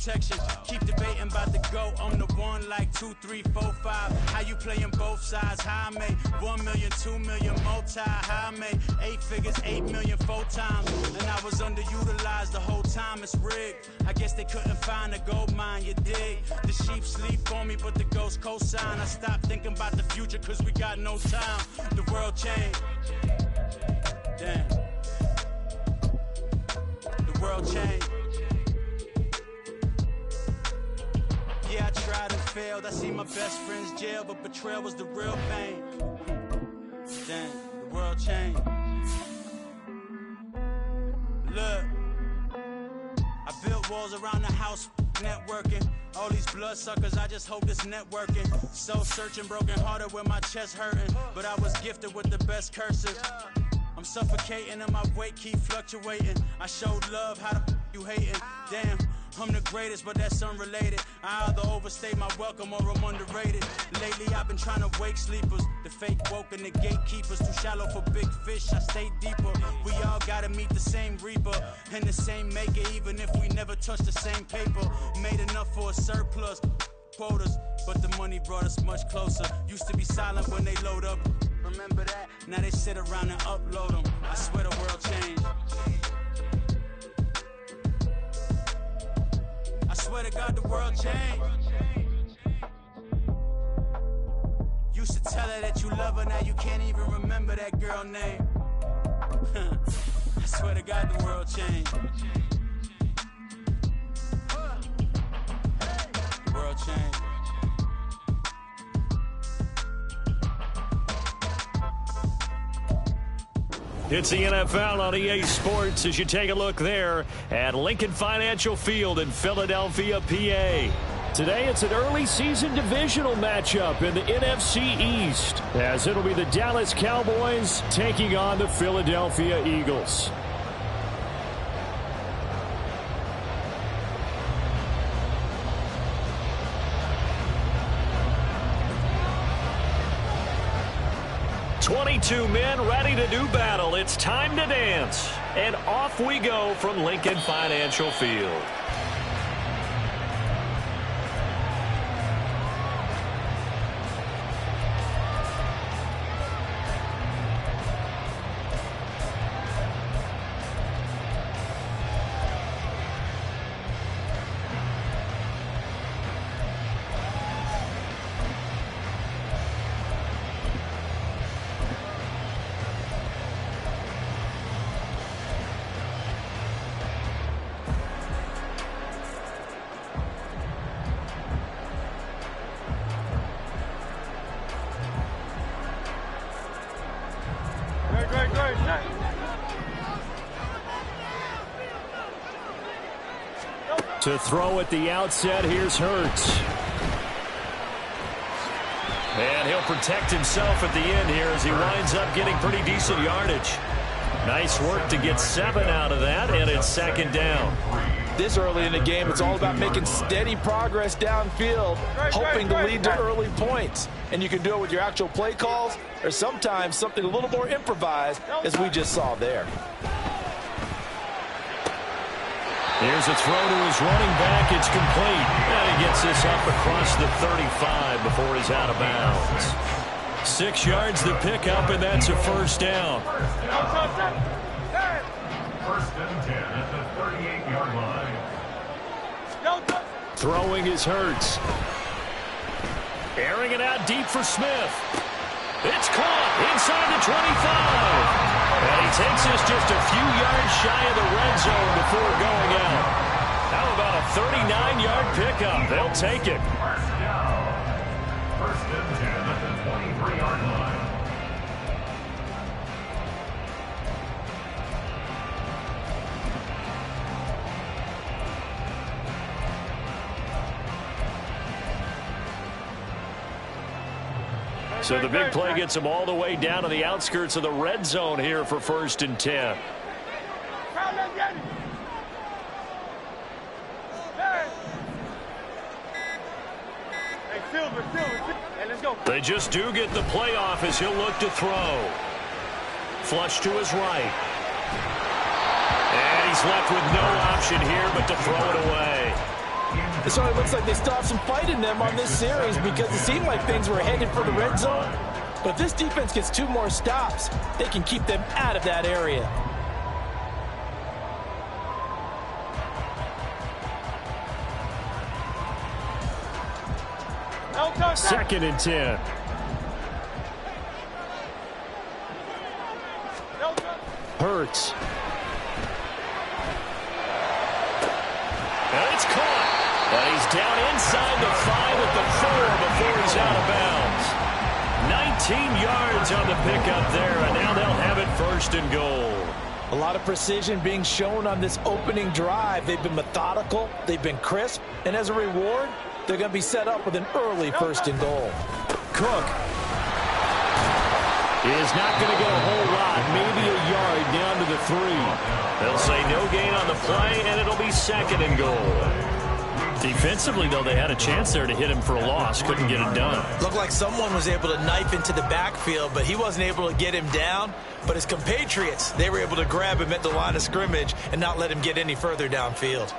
protection. Keep debating about the GOAT. I'm the one like 2, 3, 4, 5. How you playing both sides? How I made 1 million, 2 million, multi. How I made 8 figures, 8 million 4 times. And I was underutilized the whole time. It's rigged. I guess they couldn't find a gold mine, you dig? The sheep sleep on me, but the ghost cosign. I stopped thinking about the future cause we got no time. The world changed. Damn. The world changed. Yeah, I tried and failed. I see my best friends jail, but betrayal was the real pain. Damn, the world changed. Look, I built walls around the house, networking. All these bloodsuckers, I just hope this networking. Soul searching, broken hearted with my chest hurting. But I was gifted with the best cursive. I'm suffocating and my weight keep fluctuating. I showed love, how the you hating? Damn, I'm the greatest, but that's unrelated. I either overstay my welcome or I'm underrated. Lately I've been trying to wake sleepers. The fake woke and the gatekeepers. Too shallow for big fish, I stay deeper. We all gotta meet the same reaper and the same maker, even if we never touch the same paper. Made enough for a surplus quotas, but the money brought us much closer. Used to be silent when they load up. Remember that? Now they sit around and upload them. I swear the world changed. I swear to God the world changed. Used to tell her that you love her, now you can't even remember that girl name. I swear to God the world changed. The world changed. It's the NFL on EA Sports as you take a look there at Lincoln Financial Field in Philadelphia, PA. Today it's an early season divisional matchup in the NFC East as it'll be the Dallas Cowboys taking on the Philadelphia Eagles. Two men ready to do battle. It's time to dance. And off we go from Lincoln Financial Field. To throw at the outset, here's Hurts. And he'll protect himself at the end here as he winds up getting pretty decent yardage. Nice work to get 7 out of that, and it's second down. This early in the game, it's all about making steady progress downfield, hoping to lead to early points. And you can do it with your actual play calls, or sometimes something a little more improvised, as we just saw there. Here's a throw to his running back. It's complete. And he gets this up across the 35 before he's out of bounds. 6 yards to pick up, and that's a first down. First and 10 at the 38-yard line. Throwing is Hurts. Airing it out deep for Smith. It's caught inside the 25. And he takes us just a few yards shy of the red zone before going out. How about a 39-yard pickup? They'll take it. First down. First and 10 at the 23-yard line. So the big play gets him all the way down to the outskirts of the red zone here for first and 10. They just do get the playoff as he'll look to throw. Flush to his right. And he's left with no option here but to throw it away. It certainly looks like they still have some fight in them on this series because it seemed like things were headed for the red zone. But if this defense gets 2 more stops, they can keep them out of that area. Second and 10. Hurts. And it's caught. And he's down inside the 5 at the 4 before he's out of bounds. 19 yards on the pickup there, and now they'll have it first and goal. A lot of precision being shown on this opening drive. They've been methodical, they've been crisp, and as a reward, they're going to be set up with an early first and goal. Cook is not going to get a whole lot, maybe a yard down to the 3. They'll say no gain on the play, and it'll be second and goal. Defensively, though, they had a chance there to hit him for a loss. Couldn't get it done. Looked like someone was able to knife into the backfield, but he wasn't able to get him down. But his compatriots, they were able to grab him at the line of scrimmage and not let him get any further downfield.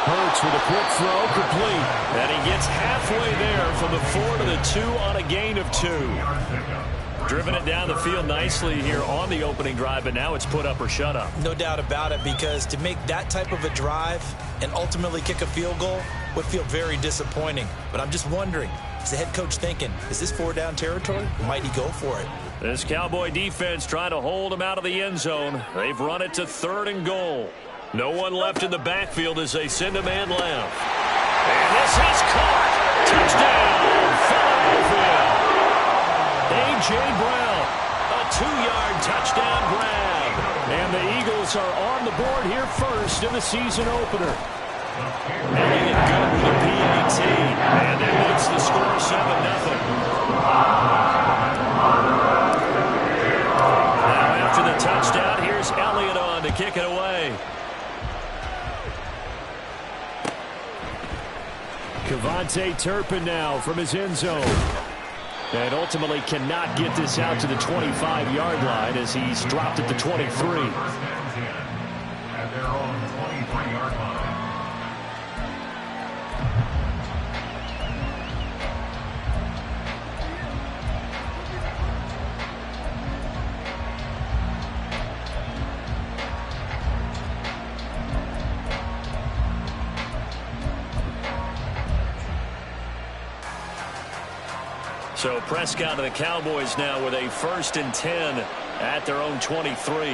Hurts with a quick throw, complete. And he gets halfway there from the 4 to the 2 on a gain of 2. Driven it down the field nicely here on the opening drive, but now it's put up or shut up. No doubt about it, because to make that type of a drive and ultimately kick a field goal would feel very disappointing. But I'm just wondering, is the head coach thinking, is this 4-down territory? Might he go for it? This Cowboy defense trying to hold him out of the end zone. They've run it to 3rd and goal. No one left in the backfield as they send a man left. And this is caught. Touchdown, Philadelphia. A.J. Brown, a 2-yard touchdown grab. And the Eagles are on the board here first in the season opener. Elliott good with a PAT. And it makes the score 7-0. Now after the touchdown, here's Elliott on to kick it away. Kevontae Turpin now from his end zone. And ultimately cannot get this out to the 25-yard line as he's dropped at the 23. At their own 23-yard line. So Prescott and the Cowboys now with a 1st and 10 at their own 23.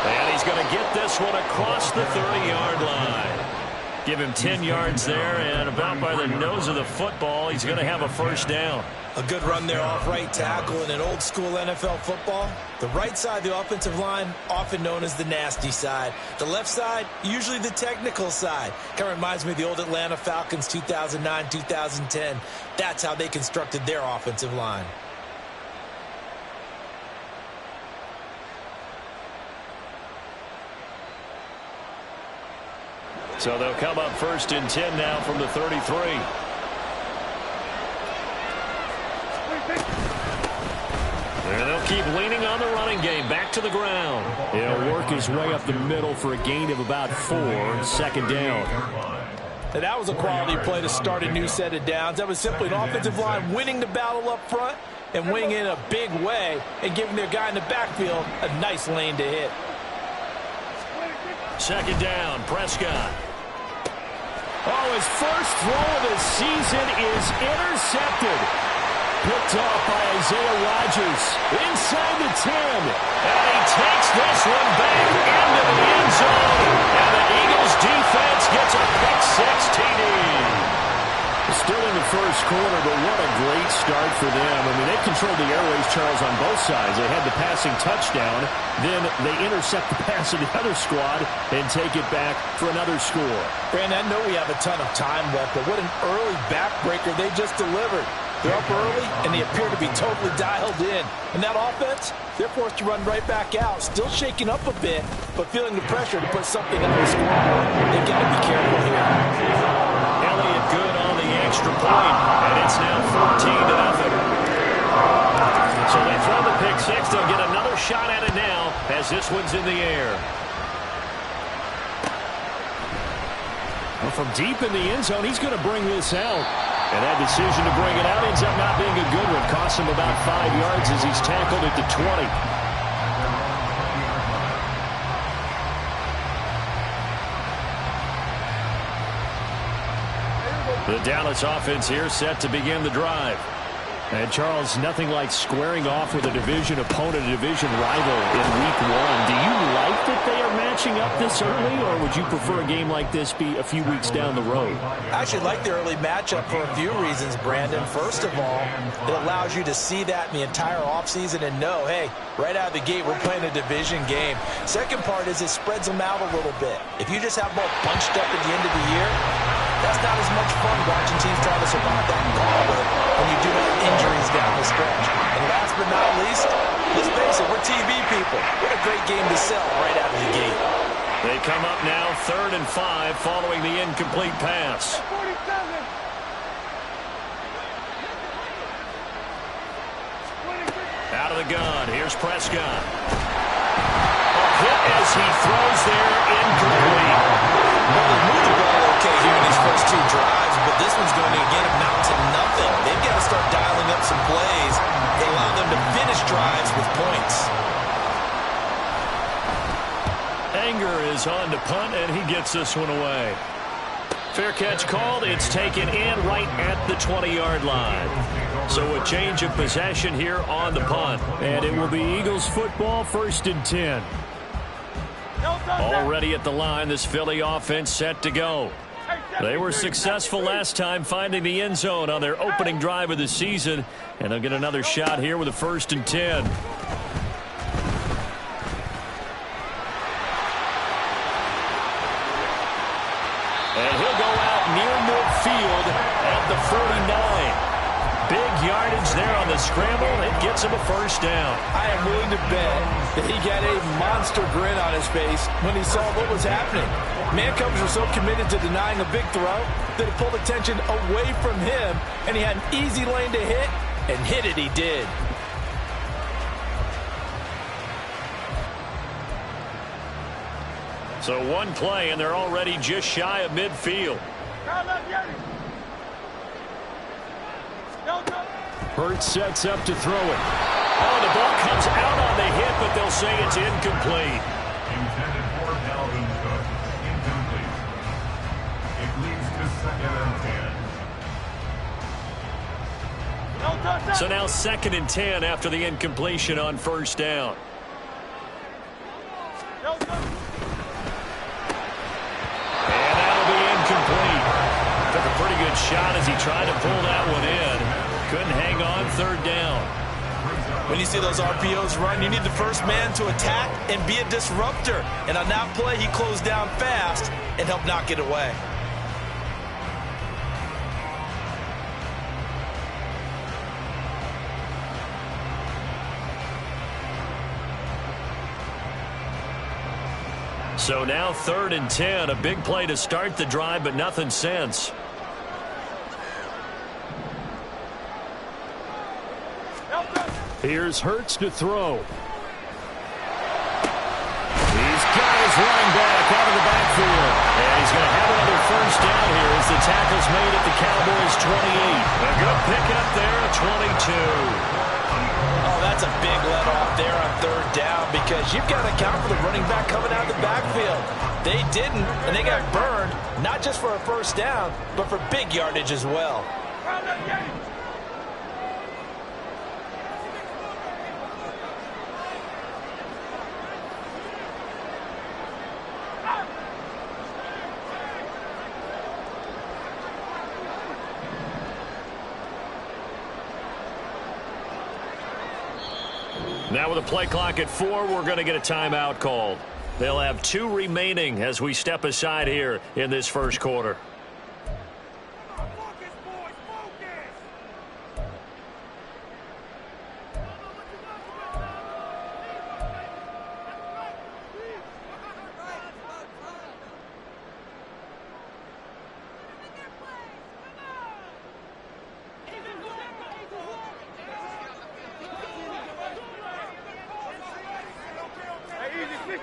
And he's going to get this one across the 30-yard line. Give him 10 yards there, and about by the nose of the football, he's going to have a 1st down. A good run there off right tackle in an old-school NFL football. The right side of the offensive line, often known as the nasty side. The left side, usually the technical side. Kind of reminds me of the old Atlanta Falcons 2009-2010. That's how they constructed their offensive line. So they'll come up 1st and 10 now from the 33. And they'll keep leaning on the running game. Back to the ground. He'll work his way up the middle for a gain of about 4. 2nd down. And that was a quality play to start a new set of downs. That was simply an offensive line winning the battle up front and winning it in a big way and giving their guy in the backfield a nice lane to hit. 2nd down, Prescott. Oh, his first throw of the season is intercepted. Picked off by Isaiah Rodgers inside the 10. And he takes this one back into the end zone. And the Eagles defense gets a pick-6 TD. Still in the first quarter, but what a great start for them. I mean, they've controlled the airways, Charles, on both sides. They had the passing touchdown. Then they intercept the pass of the other squad and take it back for another score. Brandon, I know we have a ton of time left, but what an early backbreaker they just delivered. They're up early, and they appear to be totally dialed in. And that offense, they're forced to run right back out, still shaking up a bit, but feeling the pressure to put something on the scoreboard. They've got to be careful here. Elliott good on the extra point, and it's now 14-0. So they throw the pick 6 as this one's in the air. Well, from deep in the end zone, he's going to bring this out. And that decision to bring it out ends up not being a good one. Costs him about 5 yards as he's tackled at the 20. The Dallas offense here set to begin the drive. And, Charles, nothing like squaring off with a division opponent, a division rival in Week 1. Do you like that they are matching up this early, or would you prefer a game like this be a few weeks down the road? I actually like the early matchup for a few reasons, Brandon. First of all, it allows you to see that in the entire offseason and know, hey, right out of the gate, we're playing a division game. Second part is it spreads them out a little bit. If you just have them all bunched up at the end of the year, that's not as much fun watching teams try to survive that gauntlet when you do have injuries down the stretch. And last but not least, let's face it, we're TV people. What a great game to sell right out of the gate. They come up now 3rd and 5 following the incomplete pass. Out of the gun, here's Prescott. A hit as he throws there, incomplete. Well, they moved the ball okay here in these first 2 drives, but this one's going to again amount to nothing. They've got to start dialing up some plays that allow them to finish drives with points. Anger is on to punt, and he gets this one away. Fair catch called. It's taken in right at the 20-yard line. So a change of possession here on the punt. And it will be Eagles football, 1st and 10. Already at the line, this Philly offense set to go. They were successful last time finding the end zone on their opening drive of the season, and they'll get another shot here with a 1st and 10. And he'll go out near midfield at the 49. Big yardage there on the scramble. It gets him a 1st down. I am willing to bet that he got a monster grin on his face when he saw what was happening. Mancovers were so committed to denying a big throw that it pulled attention away from him, and he had an easy lane to hit, and hit it he did. So one play, and they're already just shy of midfield. Hurts sets up to throw it. Oh, the ball comes out on the hit, but they'll say it's incomplete. Intended for Dalvin Cook. Incomplete. It leads to 2nd and 10. So now 2nd and 10 after the incompletion on 1st down. And that'll be incomplete. Took a pretty good shot as he tried to pull that one in. Couldn't hang on, 3rd down. When you see those RPOs run, you need the first man to attack and be a disruptor. And on that play, he closed down fast and helped knock it away. So now 3rd and 10, a big play to start the drive, but nothing since. Here's Hurts to throw. He's got his running back out of the backfield. And he's going to have another 1st down here as the tackle's made at the Cowboys' 28. A good pickup there at 22. Oh, that's a big let off there on 3rd down because you've got to account for the running back coming out of the backfield. They didn't, and they got burned, not just for a 1st down, but for big yardage as well. Now with a play clock at 4, we're going to get a timeout called. They'll have 2 remaining as we step aside here in this 1st quarter.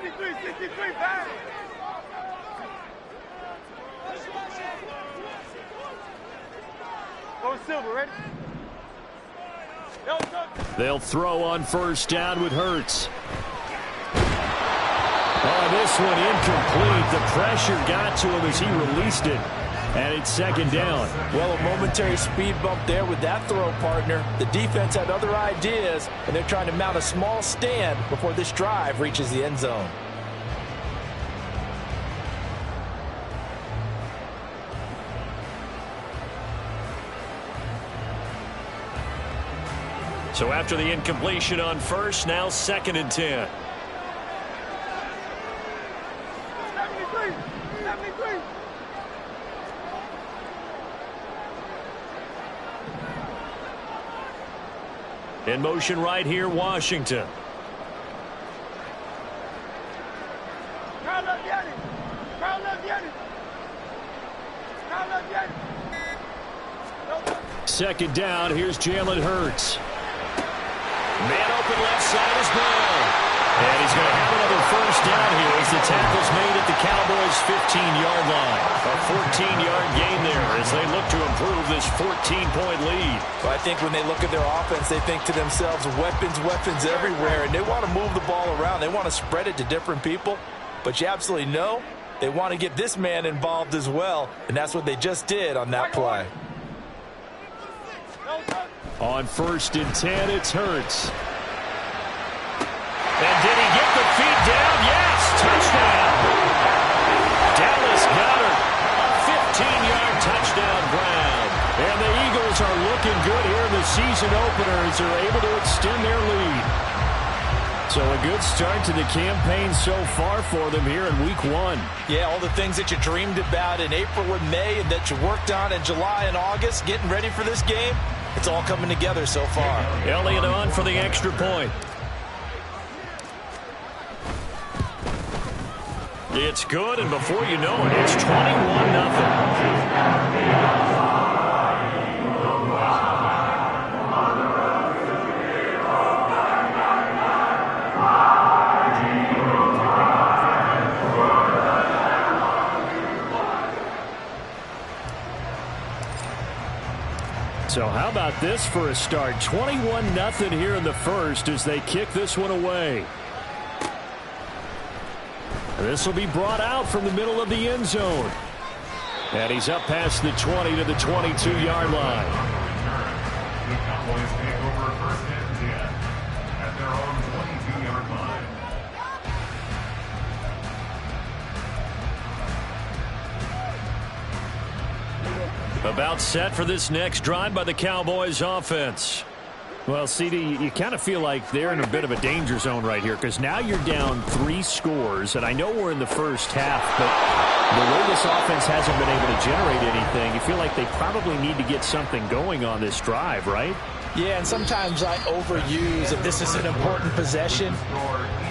63, back. Go Silver, ready? They'll throw on first down with Hurts. Oh, this one incomplete. The pressure got to him as he released it. And it's second down. Well, a momentary speed bump there with that throw, partner. The defense had other ideas, and they're trying to mount a small stand before this drive reaches the end zone. So after the incompletion on first, now 2nd and 10. 73. In motion right here, Washington. Second down, here's Jalen Hurts. Man open left side is Brown. And he's going to have another first down here as the tackle's made at the Cowboys' 15-yard line. A 14-yard gain there as they look to improve this 14-point lead. Well, I think when they look at their offense, they think to themselves, weapons everywhere, and they want to move the ball around. They want to spread it to different people. But you absolutely know they want to get this man involved as well, and that's what they just did on that play. On 1st and 10, it's Hurts. And did he get the feet down? Yes, touchdown. Dallas Goedert, 15-yard touchdown Brown. And the Eagles are looking good here in the season opener as they're able to extend their lead. So a good start to the campaign so far for them here in Week 1. Yeah, all the things that you dreamed about in April and May and that you worked on in July and August, getting ready for this game, it's all coming together so far. Elliott on for the extra point. It's good, and before you know it, it's 21-0. So how about this for a start? 21-0 here in the first as they kick this one away. This will be brought out from the middle of the end zone. And he's up past the 20 to the 22-yard line. The Cowboys take over 1st and 10 at their own 22-yard line. About set for this next drive by the Cowboys offense. Well, CD, you kind of feel like they're in a bit of a danger zone right here because now you're down 3 scores, and I know we're in the first half, but the way this offense hasn't been able to generate anything, you feel like they probably need to get something going on this drive, right? Yeah, and sometimes I overuse if this is an important possession,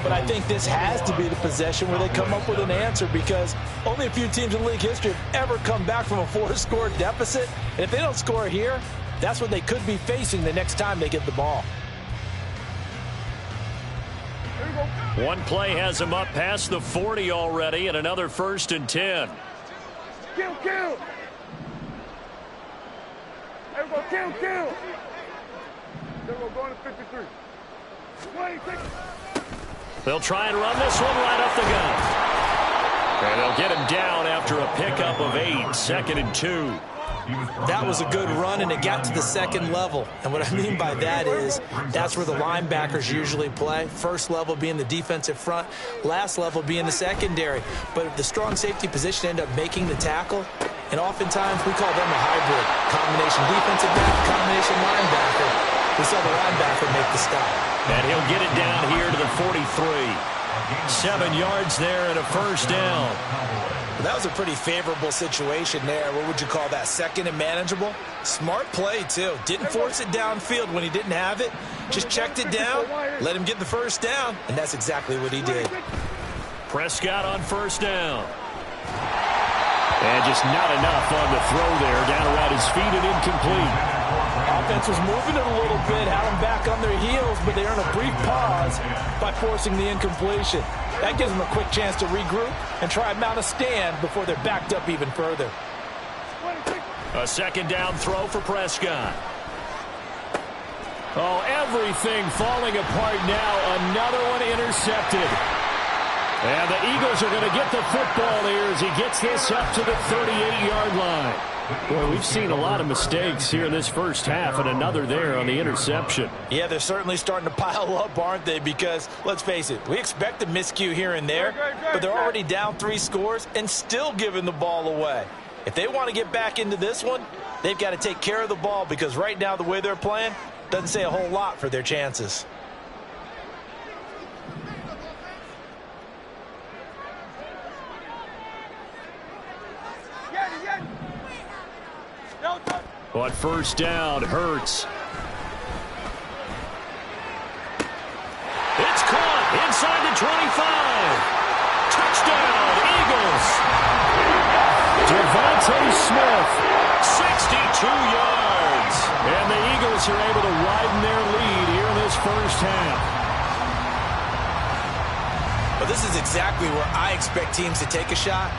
but I think this has to be the possession where they come up with an answer because only a few teams in league history have ever come back from a 4-score deficit, and if they don't score here, that's what they could be facing the next time they get the ball. One play has them up past the 40 already, and another 1st and 10. Kill. Everybody kill. Then we're going to 53. 26. They'll try and run this one right up the gut. And they'll get him down after a pickup of 8, 2nd and 2. That was a good run, and it got to the second level. And what I mean by that is that's where the linebackers usually play. First level being the defensive front, last level being the secondary. But the strong safety position ended up making the tackle, and oftentimes we call them a hybrid. Combination defensive back, combination linebacker. We saw the linebacker make the stop. And he'll get it down here to the 43. 7 yards there and a 1st down. Well, that was a pretty favorable situation there. What would you call that? 2nd and manageable? Smart play, too. Didn't force it downfield when he didn't have it. Just checked it down, let him get the 1st down, and that's exactly what he did. Prescott on 1st down. And just not enough on the throw there. Down around his feet and incomplete. offense was moving it a little bit, had them back on their heels, but they earn a brief pause by forcing the incompletion. That gives them a quick chance to regroup and try and mount a stand before they're backed up even further. A second down throw for Prescott. Oh, everything falling apart now. Another one intercepted. And the Eagles are going to get the football here as he gets this up to the 38-yard line. Boy, we've seen a lot of mistakes here in this first half, and another there on the interception. Yeah, they're certainly starting to pile up, aren't they? Because, let's face it, we expect a miscue here and there, but they're already down 3 scores and still giving the ball away. If they want to get back into this one, they've got to take care of the ball, because right now the way they're playing doesn't say a whole lot for their chances. On first down, Hurts. It's caught inside the 25. Touchdown, Eagles. Devontae Smith, 62 yards. And the Eagles are able to widen their lead here in this first half. Well, this is exactly where I expect teams to take a shot.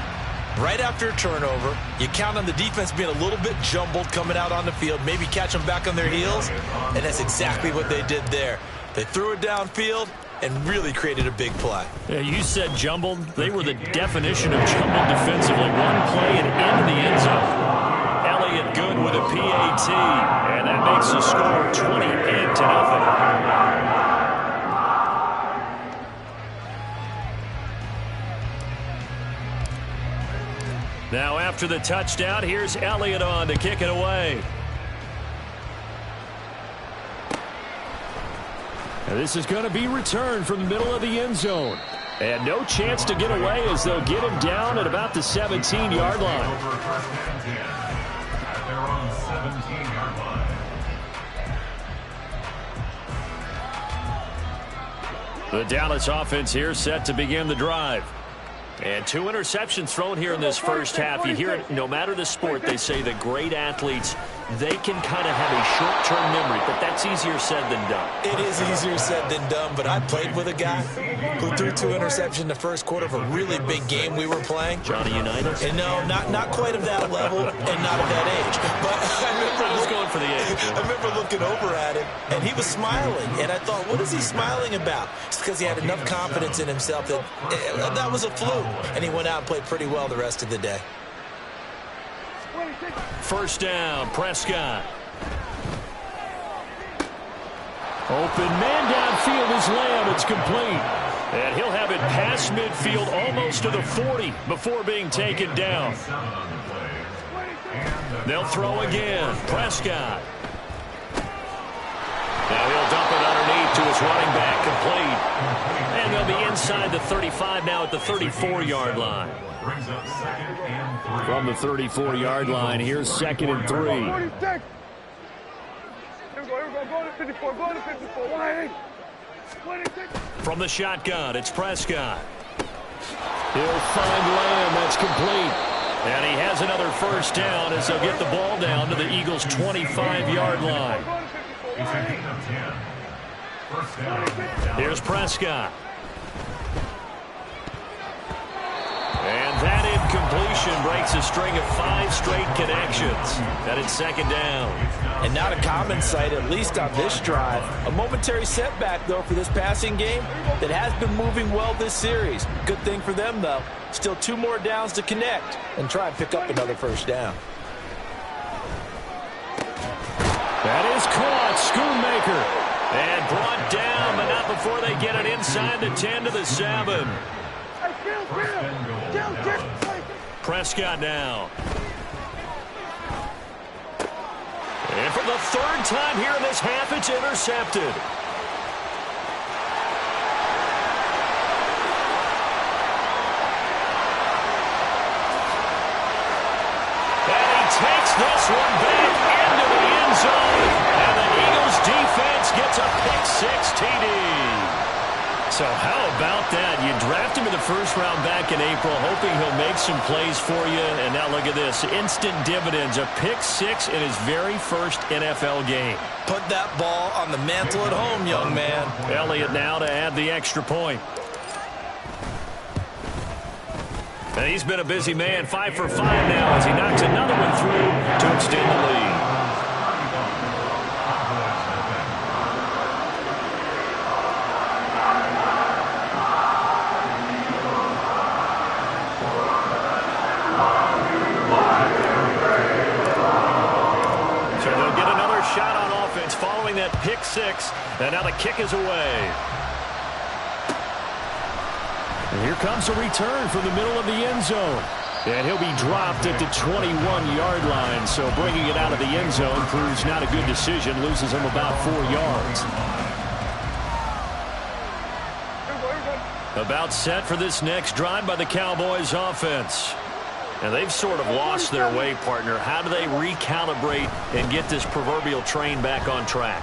Right after a turnover, you count on the defense being a little bit jumbled coming out on the field, maybe catch them back on their heels, and that's exactly what they did there. They threw it downfield and really created a big play. Yeah, you said jumbled. They were the definition of jumbled defensively. One play and into the end zone. Elliott good with a PAT, and that makes the score 28-0. Now after the touchdown, here's Elliott on to kick it away. And this is going to be returned from the middle of the end zone. And no chance to get away as they'll get him down at about the 17-yard line. At their own 17-yard line. The Dallas offense here set to begin the drive. And 2 interceptions thrown here in this first half. You hear it, no matter the sport, they say the great athletes, they can kind of have a short-term memory, but that's easier said than done. It is easier said than done, but I played with a guy who threw 2 interceptions in the first quarter of a really big game we were playing. Johnny Unitas? And no, not quite of that level and not of that age. But I was going for the age. I remember looking over at him, and he was smiling. And I thought, what is he smiling about? It's because he had enough confidence in himself that that was a fluke. And he went out and played pretty well the rest of the day. First down, Prescott. Open man downfield is Lamb. It's complete. And he'll have it past midfield almost to the 40 before being taken down. They'll throw again. Prescott. Now he'll dump it underneath to his running back, complete. And they'll be inside the 35 now at the 34-yard line. From the 34-yard line, here's 2nd and 3. Here we go, go to 54, go to 54, 180. From the shotgun, it's Prescott. He'll find Lamb, that's complete. And he has another first down as they'll get the ball down to the Eagles' 25-yard line. Here's Prescott. And that incompletion breaks a string of 5 straight connections. And it's 2nd down. And not a common sight, at least on this drive. A momentary setback, though, for this passing game that has been moving well this series. Good thing for them, though. Still 2 more downs to connect and try and pick up another first down. That is caught. Schoonmaker. And brought down, but not before they get it inside the 10 to the 7. Prescott now. And for the 3rd time here in this half, it's intercepted. And he takes this one back into the end zone. And the Eagles defense gets a pick-6 TD. So how about that? You draft him in the first round back in April, hoping he'll make some plays for you. And now look at this. Instant dividends. A pick-6 in his very first NFL game. Put that ball on the mantle at home, young man. Elliott now to add the extra point. And he's been a busy man. 5 for 5 now as he knocks another one through to extend the lead. So they'll get another shot on offense following that pick-6. And now the kick is away. And here comes a return from the middle of the end zone. And he'll be dropped at the 21-yard line. So bringing it out of the end zone proves not a good decision. Loses him about 4 yards. About set for this next drive by the Cowboys offense. And they've sort of lost their way, partner. How do they recalibrate and get this proverbial train back on track?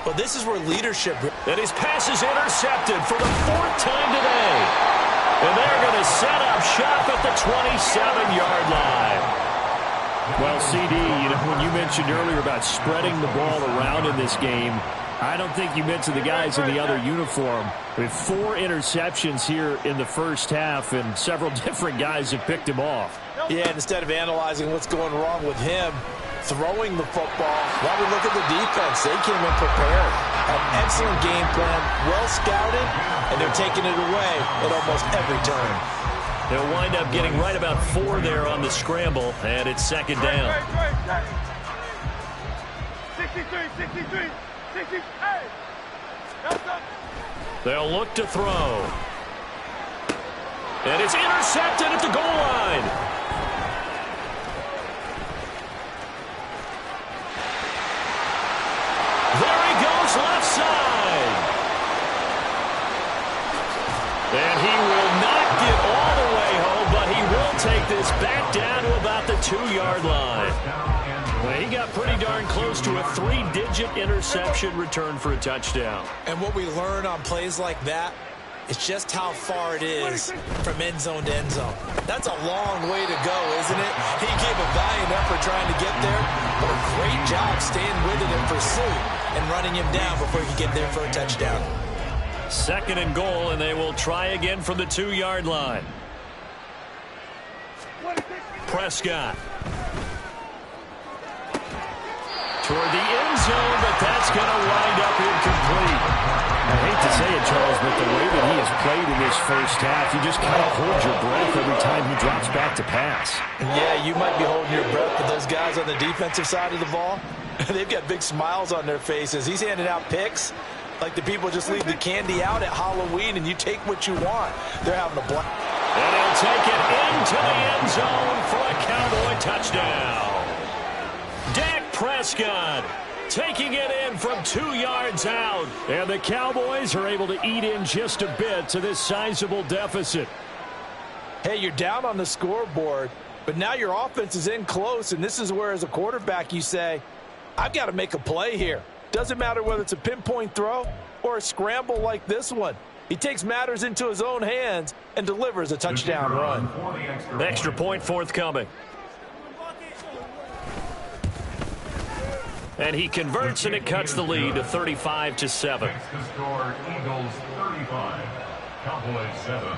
Well, this is where leadership... And his pass is intercepted for the 4th time today. And they're going to set up shop at the 27-yard line. Well, CD, when you mentioned earlier about spreading the ball around in this game, I don't think you mentioned the guys in the other uniform. With 4 interceptions here in the first half, and several different guys have picked him off. Yeah, and instead of analyzing what's going wrong with him, throwing the football, why we look at the defense. They came in prepared. An excellent game plan, well scouted, and they're taking it away at almost every turn. They'll wind up getting right about 4 there on the scramble, and it's second down. 63. They'll look to throw. And it's intercepted at the goal line. There he goes, left side. And he will not get all the way home, but he will take this back down to about the 2-yard line. Well, he got pretty darn close to a 3-digit interception return for a touchdown. And what we learn on plays like that is just how far it is from end zone to end zone. That's a long way to go, isn't it? He gave a valiant effort trying to get there, but a great job staying with it in pursuit and running him down before he could get there for a touchdown. 2nd and goal, and they will try again from the 2-yard line. Prescott. Toward the end zone, but that's going to wind up incomplete. I hate to say it, Charles, but the way that he has played in this first half, you just kind of hold your breath every time he drops back to pass. Yeah, you might be holding your breath, but those guys on the defensive side of the ball, they've got big smiles on their faces. He's handing out picks like the people just leave the candy out at Halloween and you take what you want. They're having a blast. And he'll take it into the end zone for a Cowboy touchdown. Dak Prescott taking it in from 2 yards out. And the Cowboys are able to eat in just a bit to this sizable deficit. Hey, you're down on the scoreboard, but now your offense is in close, and this is where, as a quarterback, you say, I've got to make a play here. Doesn't matter whether it's a pinpoint throw or a scramble like this one. He takes matters into his own hands and delivers a touchdown run. Extra point forthcoming. And he converts, and it cuts the lead to 35-7. Next to score, Eagles 35, Cowboys 7.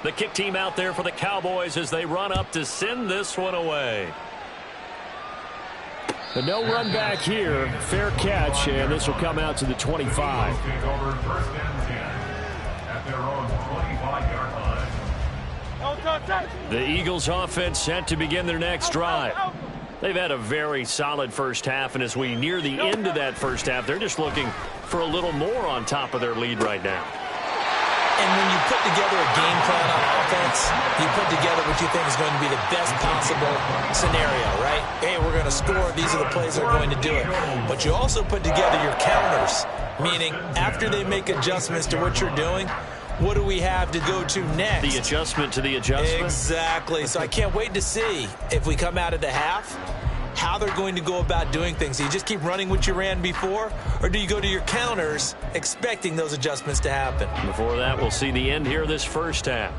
The kick team out there for the Cowboys as they run up to send this one away. But no run back here. Fair catch, and this will come out to the 25. Take over 1st and 10 at their own 25-yard line. The Eagles offense set to begin their next drive. They've had a very solid first half, and as we near the end of that first half, they're just looking for a little more on top of their lead right now. And when you put together a game plan on offense, you put together what you think is going to be the best possible scenario, right? Hey, we're going to score. These are the plays that are going to do it. But you also put together your counters, meaning after they make adjustments to what you're doing, what do we have to go to next? The adjustment to the adjustment? Exactly. So I can't wait to see if we come out of the half how they're going to go about doing things. Do you just keep running what you ran before, or do you go to your counters expecting those adjustments to happen? Before that, we'll see the end here this first half.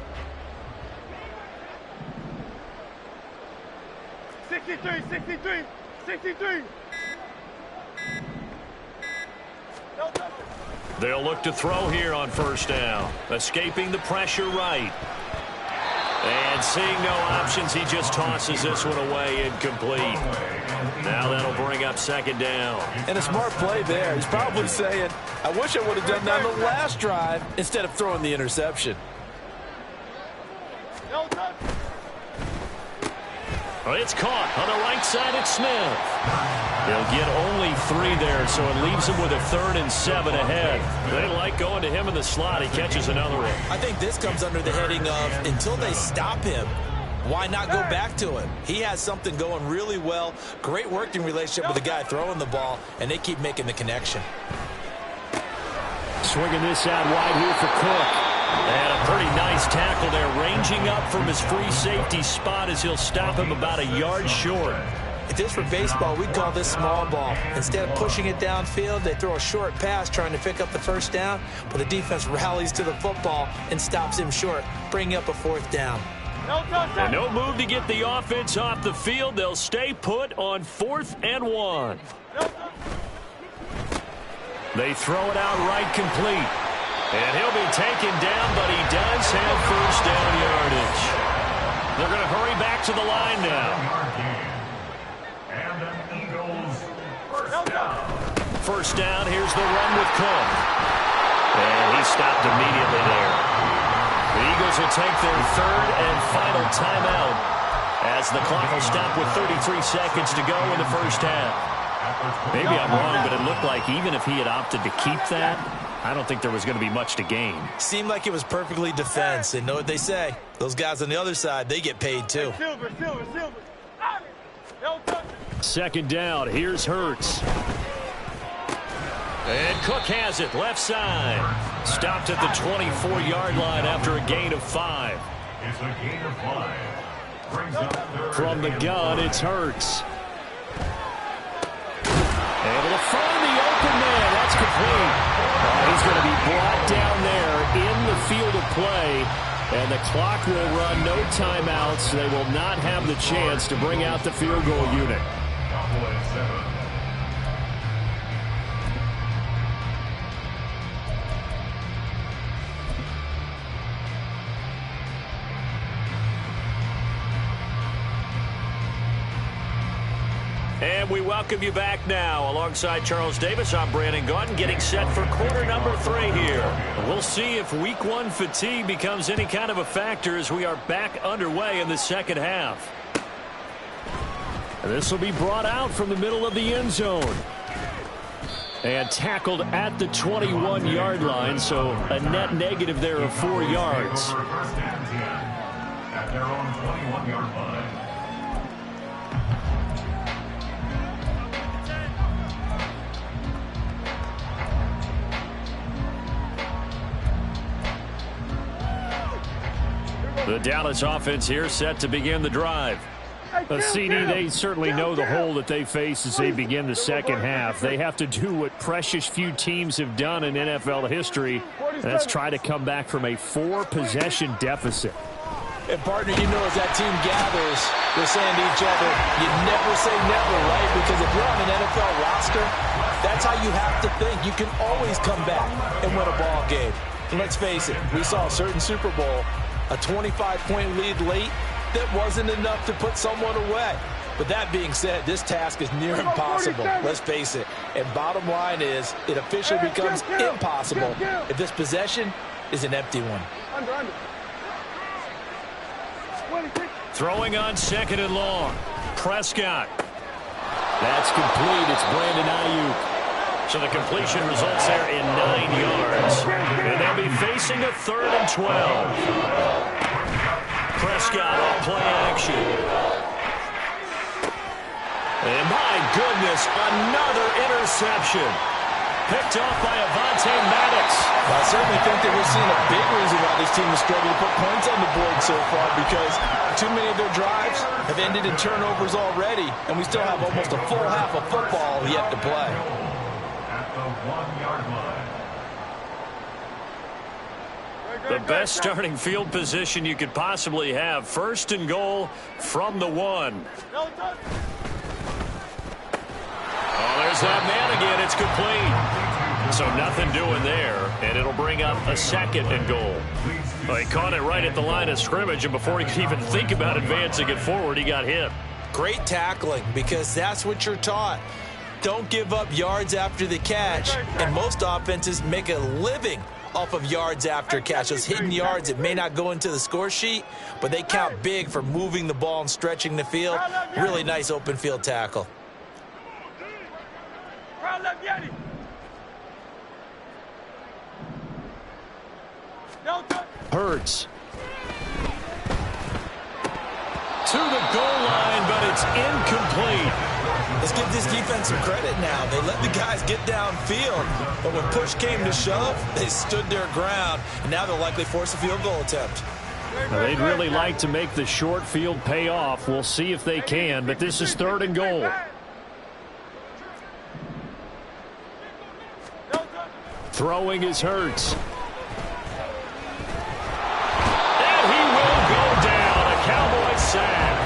63, 63, 63. They'll look to throw here on first down. Escaping the pressure right. And seeing no options, he just tosses this one away, incomplete. Now that'll bring up second down. And a smart play there. He's probably saying, I wish I would have done that on the last drive instead of throwing the interception. It's caught on the right side at Smith. They'll get only 3 there, so it leaves him with a 3rd and 7 ahead. They like going to him in the slot. He catches another one. I think this comes under the heading of, until they stop him, why not go back to him? He has something going really well. Great working relationship with the guy throwing the ball, and they keep making the connection. Swinging this out wide here for Cook. And a pretty nice tackle there, ranging up from his free safety spot as he'll stop him about a yard short. If this were baseball, we'd call this small ball. Instead of pushing it downfield, they throw a short pass trying to pick up the first down, but the defense rallies to the football and stops him short, bringing up a 4th down. And no move to get the offense off the field. They'll stay put on 4th and 1. They throw it out right, complete. And he'll be taken down, but he does have first down yardage. They're going to hurry back to the line now. And an Eagles first down. First down, here's the run with Cook. And he stopped immediately there. The Eagles will take their 3rd and final timeout as the clock will stop with 33 seconds to go in the first half. Maybe I'm wrong, but it looked like even if he had opted to keep that, I don't think there was going to be much to gain. Seemed like it was perfectly defense. And know what they say? Those guys on the other side, they get paid too. Silver. Second down. Here's Hurts. And Cook has it. Left side. Stopped at the 24-yard line after a gain of 5. It's a gain of 5. Brings up 3rd. From the gun, it's Hurts. Able to find the open man. That's complete. He's going to be brought down there in the field of play. And the clock will run, no timeouts. They will not have the chance to bring out the field goal unit. Cowboys 7. And we welcome you back now. Alongside Charles Davis, I'm Brandon Gaudin, getting set for quarter number 3 here. We'll see if week 1 fatigue becomes any kind of a factor as we are back underway in the second half. This will be brought out from the middle of the end zone. And tackled at the 21-yard line, so a net negative there of 4 yards. First and 10 at their own 21-yard line. The Dallas offense here set to begin the drive. CD, they certainly know the hole that they face as they begin the second half. They have to do what precious few teams have done in NFL history, and that's try to come back from a 4-possession deficit. And partner, you know, as that team gathers, they're saying to each other, you never say never, right? Because if you're on an NFL roster, that's how you have to think. You can always come back and win a ball game. And let's face it, we saw a certain Super Bowl, a 25-point lead late, that wasn't enough to put someone away. But that being said, this task is near impossible. Let's face it. And bottom line is, it officially becomes impossible if this possession is an empty one. Under. Throwing on 2nd and long. Prescott. That's complete. It's Brandon Ayuk. So the completion results there in 9 yards. And they'll be facing a 3rd and 12. Prescott off play action. And my goodness, another interception. picked off by Madden. I certainly think that we're seeing a big reason why this team is struggling to put points on the board so far, because too many of their drives have ended in turnovers already, and we still have almost a full half of football yet to play. At the 1-yard line. The best starting field position you could possibly have. 1st and goal from the 1. Oh, there's that man again. It's complete. So nothing doing there, and it'll bring up a 2nd and goal. Well, he caught it right at the line of scrimmage, and before he could even think about advancing it forward, he got hit. Great tackling, because that's what you're taught. Don't give up yards after the catch, and most offenses make a living off of yards after catch. Those hidden yards, it may not go into the score sheet, but they count big for moving the ball and stretching the field. Really nice open field tackle. Hurts. To the goal line, but it's incomplete. Let's give this defense some credit now. They let the guys get downfield, but when push came to shove, they stood their ground, and now they'll likely force a field goal attempt. Now, they'd really like to make the short field pay off. We'll see if they can, but this is 3rd and goal. Throwing is Hurts. And he will go down. A Cowboy sack.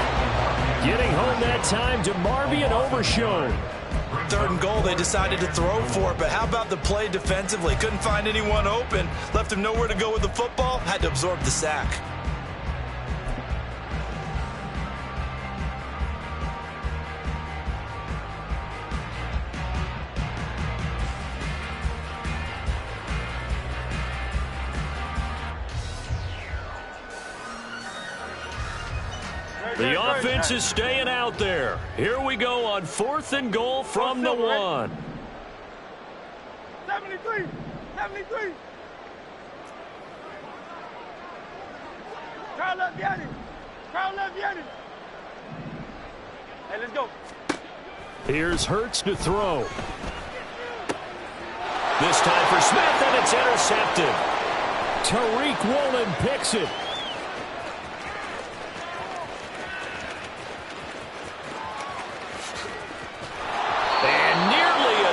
Getting home that time to Marvian Overshown. 3rd and goal, they decided to throw for it, but how about the play defensively? Couldn't find anyone open, left him nowhere to go with the football, had to absorb the sack. The offense is staying out there. Here we go on 4th and goal from the 1. 73. Try left, Yanni. Hey, let's go. Here's Hurts to throw. This time for Smith, and it's intercepted. Tariq Woolen picks it.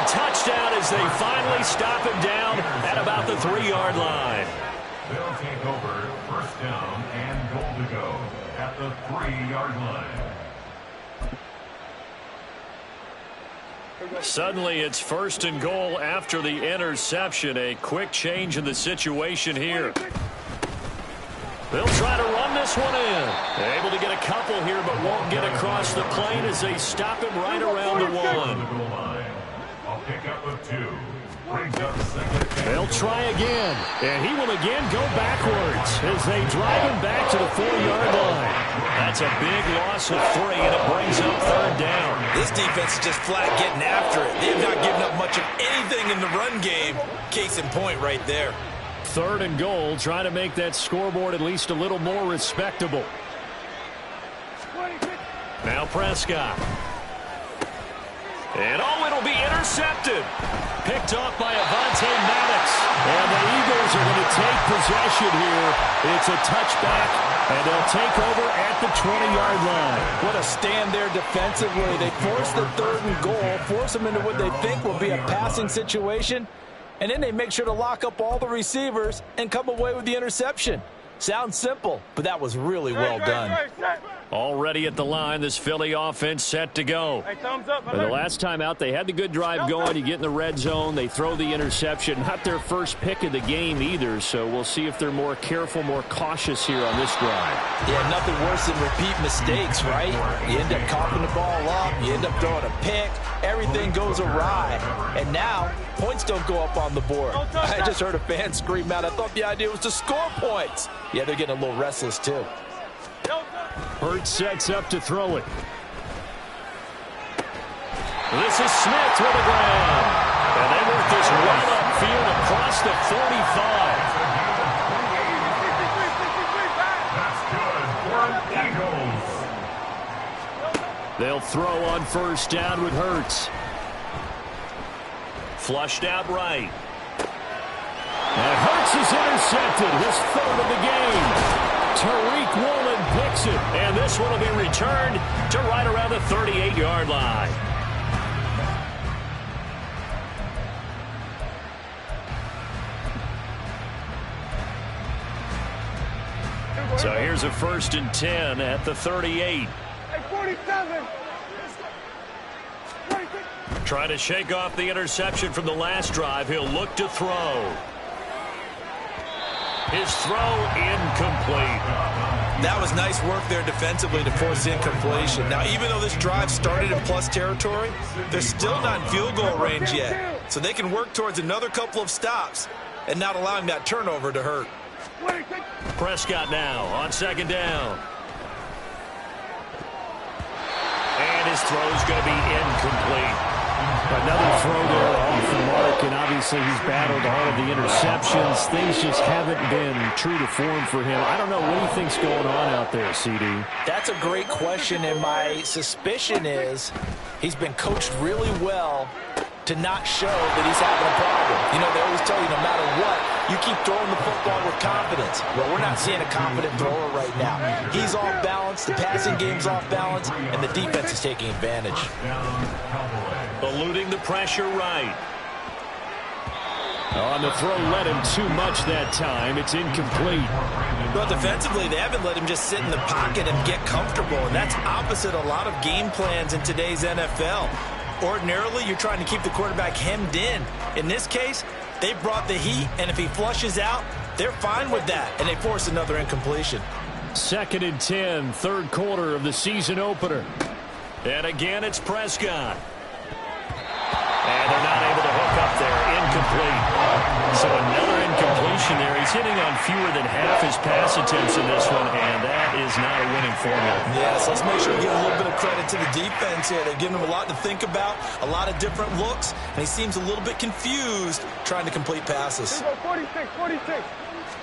Touchdown as they finally stop him down at about the 3-yard line. They'll take over 1st down and goal to go at the 3-yard line. Suddenly it's 1st and goal after the interception. A quick change in the situation here. They'll try to run this one in. Able to get a couple here, but won't get across the plane as they stop him right around the 1. Pick up of 2. Brings up 2nd. They'll try again, and he will again go backwards as they drive him back to the 4-yard line. That's a big loss of 3, and it brings up 3rd down. This defense is just flat getting after it. They've not given up much of anything in the run game. Case in point right there. 3rd and goal, trying to make that scoreboard at least a little more respectable. Now Prescott. And it'll be intercepted. Picked off by Madden. And the Eagles are going to take possession here. It's a touchback, and they'll take over at the 20-yard line. What a stand there defensively. They force the 3rd and goal, force them into what they think will be a passing situation, and then they make sure to lock up all the receivers and come away with the interception. Sounds simple, but that was really well done. Already at the line, this Philly offense set to go. Hey, thumbs up. The last time out, they had the good drive going. You get in the red zone, they throw the interception. Not their first pick of the game either, so we'll see if they're more careful, more cautious here on this drive. Yeah, nothing worse than repeat mistakes, right? You end up coughing the ball up, you end up throwing a pick, everything goes awry. And now, points don't go up on the board. I just heard a fan scream out, I thought the idea was to score points. Yeah, they're getting a little restless too. Hurts sets up to throw it. This is Smith with a grab. And they work this right upfield across the 45. That's good for Eagles. They'll throw on 1st down with Hurts. Flushed out right. And Hurts is intercepted, his third of the game. Tariq Woolen picks it, and this one will be returned to right around the 38-yard line. So here's a 1st and 10 at the 38. Hey, 47. Trying to shake off the interception from the last drive. He'll look to throw. His throw incomplete. That was nice work there defensively to force incompletion. Now, even though this drive started in plus territory, they're still not in field goal range yet. So they can work towards another couple of stops and not allowing that turnover to hurt. Prescott now on 2nd down. And his throw is going to be incomplete. Another throw there off the mark, and obviously he's battled all of the interceptions. Things just haven't been true to form for him. I don't know what he thinks going on out there, CD. That's a great question, and my suspicion is he's been coached really well to not show that he's having a problem. You know, they always tell you no matter what, you keep throwing the football with confidence. Well, we're not seeing a confident thrower right now. He's off balance, the passing game's off balance, and the defense is taking advantage. Eluding the pressure right. On the throw, let him too much that time. It's incomplete. Well, defensively, they haven't let him just sit in the pocket and get comfortable, and that's opposite a lot of game plans in today's NFL. Ordinarily, you're trying to keep the quarterback hemmed in. In this case, they brought the heat, and if he flushes out, they're fine with that, and they force another incompletion. 2nd and 10, 3rd quarter of the season opener. And again, it's Prescott. And they're not able to hook up there. Incomplete. So another incompletion there. He's hitting on fewer than half his pass attempts in this one, and that is not a winning formula. Yes, let's make sure we give a little bit of credit to the defense here. They've given him a lot to think about, a lot of different looks, and he seems a little bit confused trying to complete passes. 46, 46,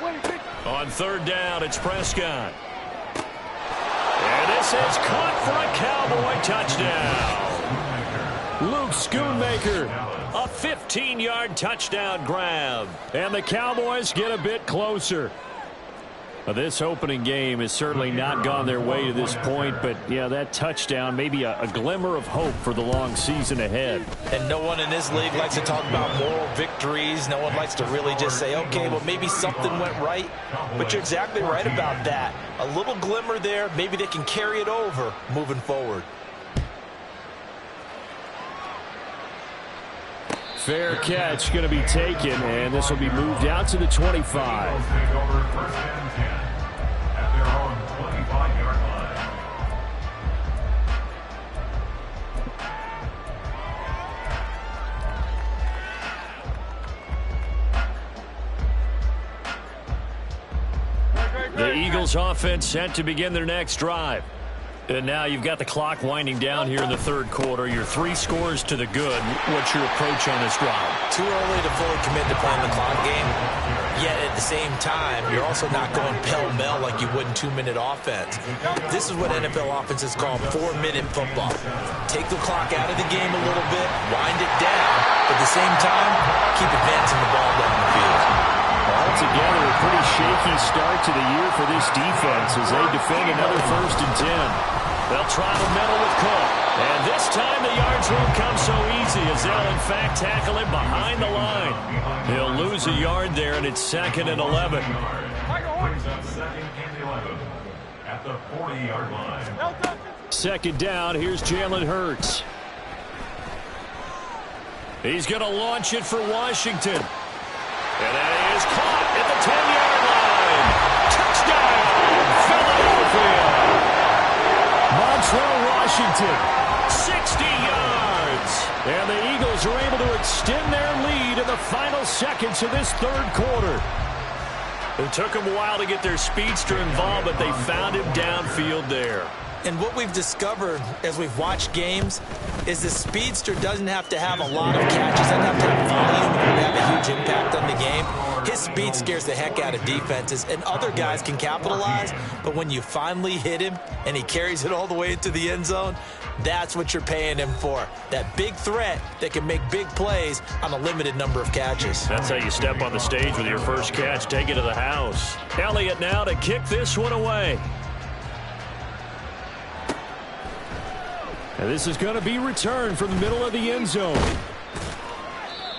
46. On 3rd down, it's Prescott. And this is caught for a Cowboy touchdown. Luke Schoonmaker, A 15-yard touchdown grab. and the Cowboys get a bit closer. This opening game has certainly not gone their way to this point, but, yeah, that touchdown, maybe a glimmer of hope for the long season ahead. And no one in this league likes to talk about moral victories. No one likes to really just say, okay, well, maybe something went right. But you're exactly right about that. A little glimmer there. Maybe they can carry it over moving forward. Fair catch going to be taken, and this will be moved out to the 25. Take over 1st and 10 at their own 25-yard line. The Eagles offense set to begin their next drive. And now you've got the clock winding down here in the 3rd quarter. You're 3 scores to the good. What's your approach on this drive? Too early to fully commit to playing the clock game. Yet at the same time, you're also not going pell-mell like you would in 2-minute offense. This is what NFL offenses call 4-minute football. Take the clock out of the game a little bit, wind it down, but at the same time, keep advancing the ball down the field. Altogether, a pretty shaky start to the year for this defense as they defend another 1st and 10. They'll try the middle with Cook. And this time the yards won't come so easy as they'll in fact tackle him behind the line. He'll lose a yard there, and it's 2nd and 11. Brings up 2nd and 11 at the 40-yard line. 2nd down, here's Jalen Hurts. He's going to launch it for Washington. And that is caught at the 10-yard line. Touchdown, Philadelphia. Montrell Washington, 60 yards. and the Eagles are able to extend their lead in the final seconds of this 3rd quarter. It took them a while to get their speedster involved, but they found him downfield there. And what we've discovered as we've watched games is the speedster doesn't have to have a lot of catches, doesn't have to have volume in order to have a huge impact on the game. His speed scares the heck out of defenses, and other guys can capitalize, but when you finally hit him and he carries it all the way into the end zone, that's what you're paying him for. That big threat that can make big plays on a limited number of catches. That's how you step on the stage with your first catch. Take it to the house. Elliott now to kick this one away. And this is going to be returned from the middle of the end zone.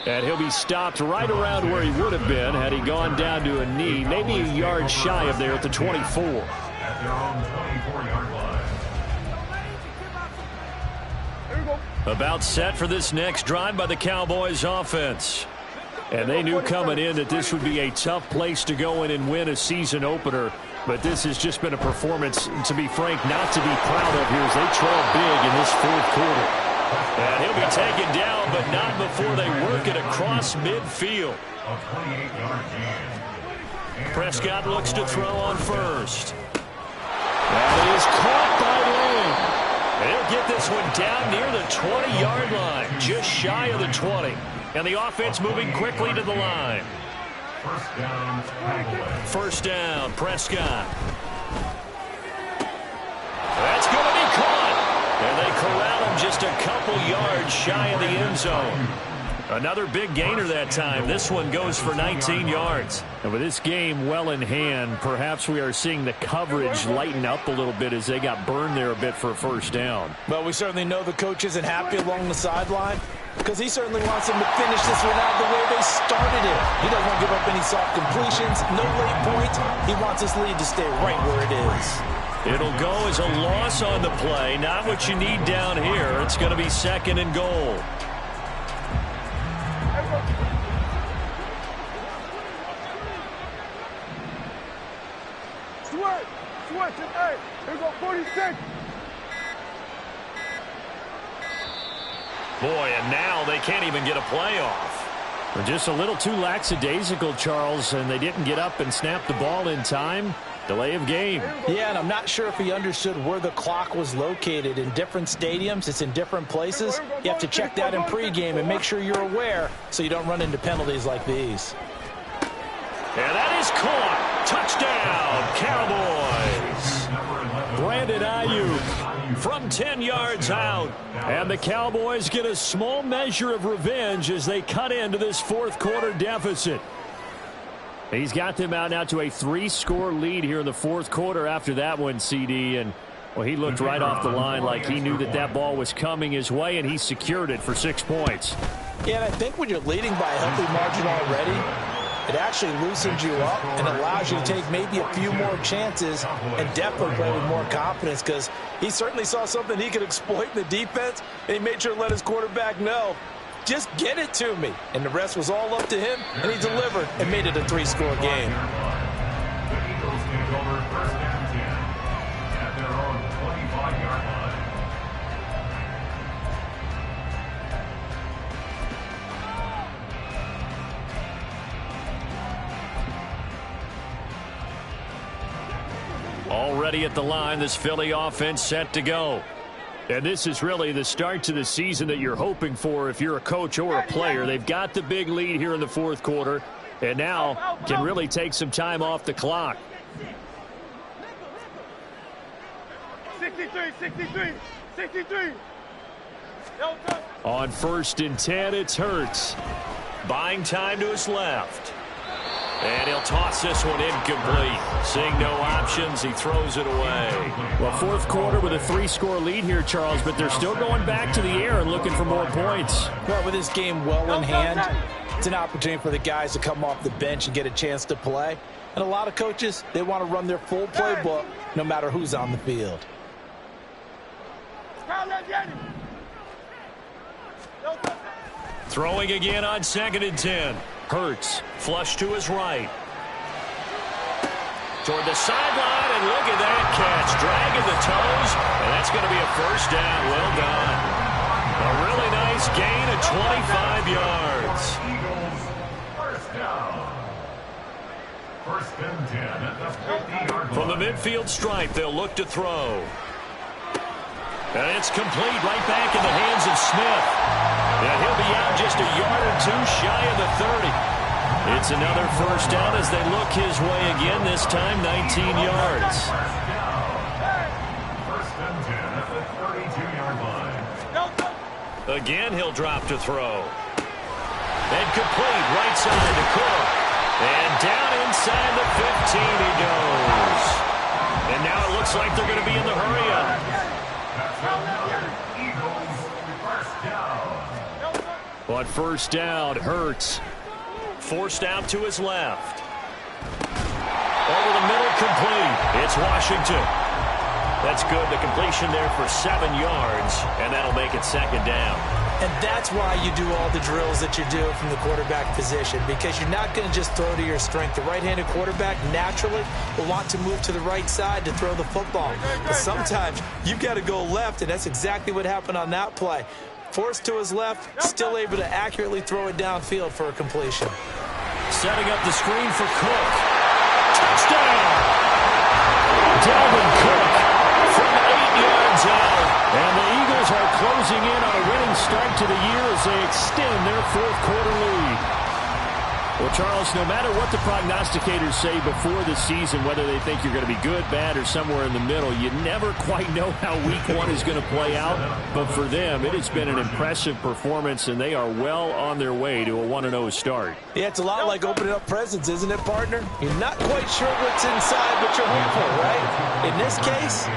And he'll be stopped right around where he would have been had he gone down to a knee, maybe a yard shy of there at the 24. At their own 24-yard line. About set for this next drive by the Cowboys offense. And they knew coming in that this would be a tough place to go in and win a season opener. But this has just been a performance, to be frank, not to be proud of here as they trail big in this fourth quarter. And he'll be taken down, but not before they work it across midfield. A 28-yard gain. Prescott looks to throw on first. That is caught by Lane. They'll get this one down near the 20-yard line, just shy of the 20. And the offense moving quickly to the line. First down, Cowboys. First down, Prescott. That's going to be caught. And they corral him just a couple yards shy of the end zone. Another big gainer that time. This one goes for 19 yards. And with this game well in hand, perhaps we are seeing the coverage lighten up a little bit as they got burned there a bit for a first down. Well, we certainly know the coach isn't happy along the sideline because he certainly wants them to finish this one out the way they started it. He doesn't want to give up any soft completions, no late points. He wants this lead to stay right where it is. It'll go as a loss on the play. Not what you need down here. It's going to be second and goal. Switch, hey, here we go, 46. Boy, and now they can't even get a playoff. They're just a little too lackadaisical, Charles, and they didn't get up and snap the ball in time. Delay of game. Yeah, and I'm not sure if he understood where the clock was located. In different stadiums, it's in different places. You have to check that in pregame and make sure you're aware so you don't run into penalties like these. And that is caught. Touchdown, Cowboys. Brandon Ayuk from 10 yards out. And the Cowboys get a small measure of revenge as they cut into this fourth quarter deficit. He's got them out now to a 3-score lead here in the fourth quarter after that one, CD. And, well, he looked right off the line like he knew that that ball was coming his way, and he secured it for 6 points. Yeah, and I think when you're leading by a healthy margin already, it actually loosens you up and allows you to take maybe a few more chances and definitely play with more confidence because he certainly saw something he could exploit in the defense, and he made sure to let his quarterback know, just get it to me. And the rest was all up to him, and he delivered and made it a 3-score game. The Eagles take over first and 10 at their own 25-yard line. Already at the line, this Philly offense set to go. And this is really the start to the season that you're hoping for if you're a coach or a player. They've got the big lead here in the fourth quarter, and now can really take some time off the clock. 63. On 1st and 10, it's Hurts. Buying time to his left. And he'll toss this one incomplete. Seeing no options, he throws it away. Well, fourth quarter with a 3-score lead here, Charles, but they're still going back to the air and looking for more points. Well, with this game well in hand, it's an opportunity for the guys to come off the bench and get a chance to play. And a lot of coaches, they want to run their full playbook no matter who's on the field. Throwing again on 2nd and 10. Hurts, flush to his right. Toward the sideline, and look at that catch. Dragging the toes, and that's going to be a first down. Well done. A really nice gain of 25 yards. Eagles, first down. First and 10 at the 50-yard line. From the midfield stripe, they'll look to throw. And it's complete right back in the hands of Smith. And he'll be out just a yard or two shy of the 30. It's another first down as they look his way again, this time 19 yards. First and 10 at the 32-yard line. Again, he'll drop to throw. And complete right side to Cook. And down inside the 15 he goes. And now it looks like they're going to be in the hurry up. Eagles first down. But first down, Hurts. Forced out to his left. Over the middle, complete. It's Washington. That's good. The completion there for 7 yards, and that'll make it second down. And that's why you do all the drills that you do from the quarterback position, because you're not going to just throw to your strength. The right-handed quarterback naturally will want to move to the right side to throw the football. But sometimes you've got to go left, and that's exactly what happened on that play. Forced to his left, still able to accurately throw it downfield for a completion. Setting up the screen for Cook. Touchdown! Dalvin Cook from 8 yards out. And the Eagles are closing in on a winning start to the year as they extend their fourth-quarter lead. Well, Charles, no matter what the prognosticators say before the season, whether they think you're going to be good, bad, or somewhere in the middle, you never quite know how week one is going to play out. But for them, it has been an impressive performance, and they are well on their way to a 1-0 start. Yeah, it's a lot like opening up presents, isn't it, partner? You're not quite sure what's inside, but you're hopeful, right? In this case,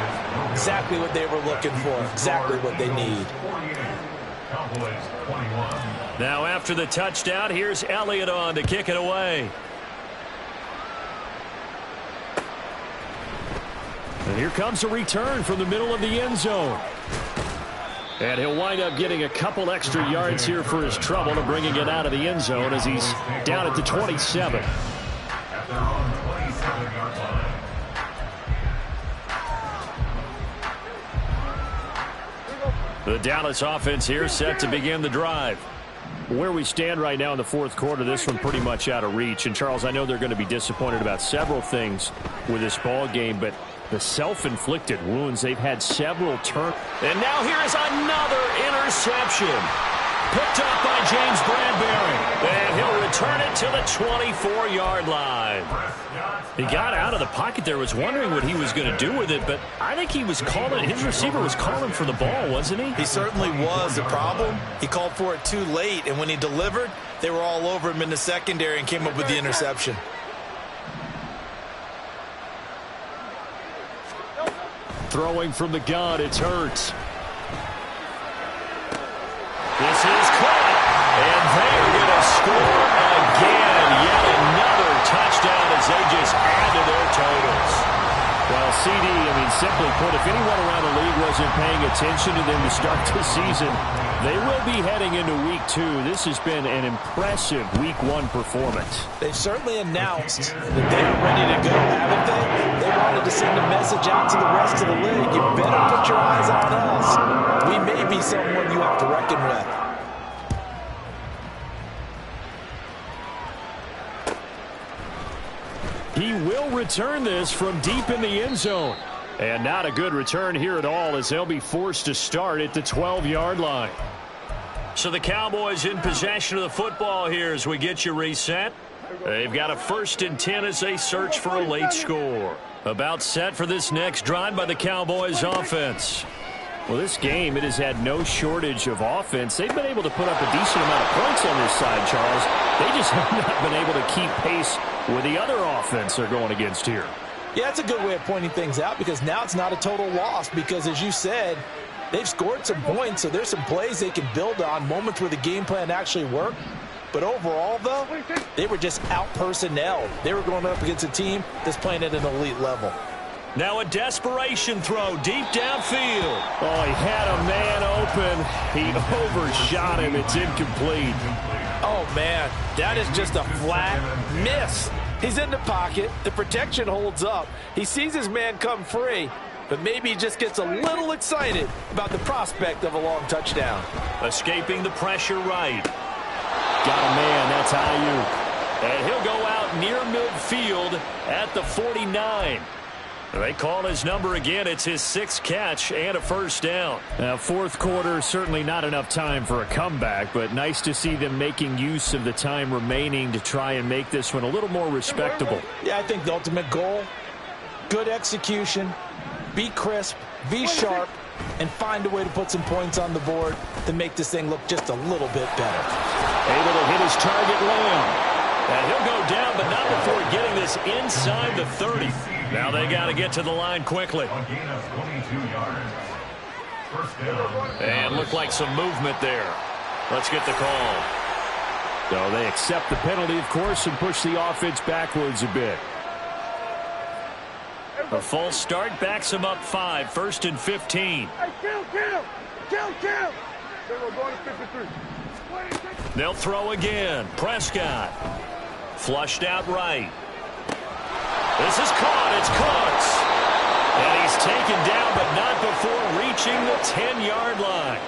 exactly what they were looking for, exactly what they need. Cowboys 21. Now after the touchdown, here's Elliott on to kick it away. And here comes a return from the middle of the end zone. And he'll wind up getting a couple extra yards here for his trouble to bringing it out of the end zone as he's down at the 27. At their own 27-yard line. The Dallas offense here set to begin the drive. Where we stand right now in the fourth quarter, this one pretty much out of reach. And, Charles, I know they're going to be disappointed about several things with this ball game, but the self-inflicted wounds, they've had several turns. And now here is another interception. Picked up by James Bradbury. And he'll return it to the 24-yard line. He got out of the pocket there, was wondering what he was going to do with it, but I think he was calling, his receiver was calling for the ball, wasn't he? He certainly was. The problem, he called for it too late, and when he delivered, they were all over him in the secondary and came up with the interception. Throwing from the gun, it's Hurts. This is caught, and they're going to score again. Yet another touchdown as they just add to their totals. Well, CD, I mean, simply put, if anyone around the league wasn't paying attention to them to start the season, they will be heading into week 2. This has been an impressive week 1 performance. They've certainly announced that they are ready to go, haven't they? They wanted to send a message out to the rest of the league. You better put your eyes on us. We may be someone you have to reckon with. He will return this from deep in the end zone. And not a good return here at all as they'll be forced to start at the 12-yard line. So the Cowboys in possession of the football here as we get you reset. They've got a 1st and 10 as they search for a late score. About set for this next drive by the Cowboys offense. Well, this game, it has had no shortage of offense. They've been able to put up a decent amount of points on this side, Charles. They just have not been able to keep pace with the other offense they're going against here. Yeah, that's a good way of pointing things out because now it's not a total loss because, as you said, they've scored some points, so there's some plays they can build on, moments where the game plan actually worked. But overall, though, they were just out-personnelled. They were going up against a team that's playing at an elite level. Now a desperation throw deep downfield. Oh, he had a man open. He overshot him. It's incomplete. Oh, man, that is just a flat miss. He's in the pocket. The protection holds up. He sees his man come free, but maybe he just gets a little excited about the prospect of a long touchdown. Escaping the pressure right. Got a man. That's Ayuk. And he'll go out near midfield at the 49. They call his number again. It's his 6th catch and a first down. Now, fourth quarter, certainly not enough time for a comeback, but nice to see them making use of the time remaining to try and make this one a little more respectable. Yeah, I think the ultimate goal, good execution, be crisp, be sharp, and find a way to put some points on the board to make this thing look just a little bit better. Able to hit his target, Lamb. And he'll go down, but not before getting this inside the 30. Now they got to get to the line quickly. And looked like some movement there. Let's get the call. So they accept the penalty, of course, and push the offense backwards a bit. A false start backs him up 5, 1st and 15. Hey, kill! We're going to 53. They'll throw again. Prescott. Flushed out right. This is caught. It's Cooks. And he's taken down, but not before reaching the 10-yard line.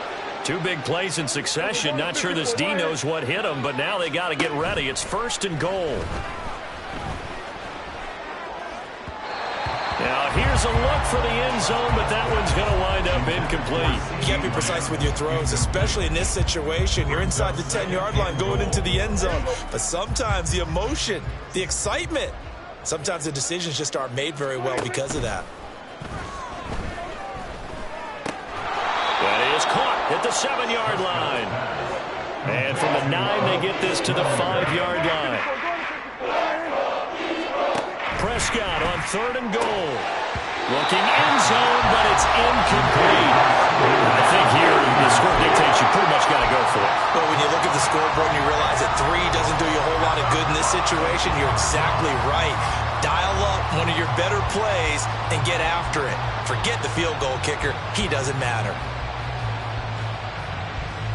2 big plays in succession. Not sure this D knows what hit him, but now they got to get ready. It's 1st and goal. Now here's a look for the end zone, but that one's going to wind up incomplete. You can't be precise with your throws, especially in this situation. You're inside the 10-yard line going into the end zone. But sometimes the emotion, the excitement, sometimes the decisions just aren't made very well because of that. That is caught at the 7-yard line. And from the 9, they get this to the 5-yard line. Prescott on 3rd and goal. Looking end zone, but it's incomplete. I think here the score dictates you pretty much got to go for it. Well, when you look at the scoreboard and you realize that 3 doesn't do you a whole lot of good in this situation, you're exactly right. Dial up one of your better plays and get after it. Forget the field goal kicker. He doesn't matter.